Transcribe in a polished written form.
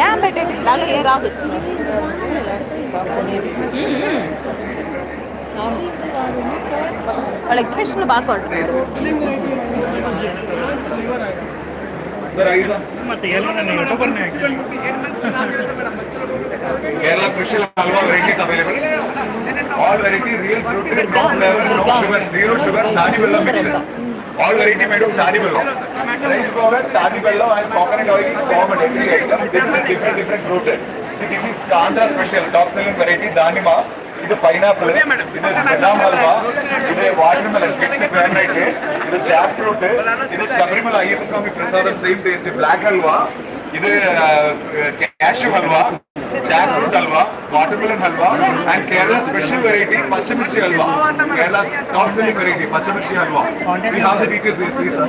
ఏం పెట్టేది ఇట్లాలో ఏ రాదు. వాళ్ళ ఎగ్జిబిషన్లో బాగా కొడుతున్నారు. Kerala special halwa varieties available. All variety real fruit, no flavor, no sugar, zero sugar, Dani Bello mixed. All variety made of Dani Bello. Rice flour, Dani Bello and coconut oil is common every item. Different fruit. See, this is the Andhra special, top selling variety Danima. ಇದು pineapple, ಇದು ಬದಾಮ್ ಹಲ್ವಾ, ಇದು water melon fix granite, ಇದು Jack fruit, ಇದು ಶಬರಿಮಲ ಅಯ್ಯಪ್ಪ ಸ್ವಾಮಿ ಪ್ರಸಾದ same taste black halwa, ಇದು cashew halwa, jackfruit halwa, watermelon halwa and Kerala special variety ಪಚ್ಚಮಿರ್ಚಿ halwa. Kerala top selling variety ಪಚ್ಚಮಿರ್ಚಿ halwa. We have the details here, please sir.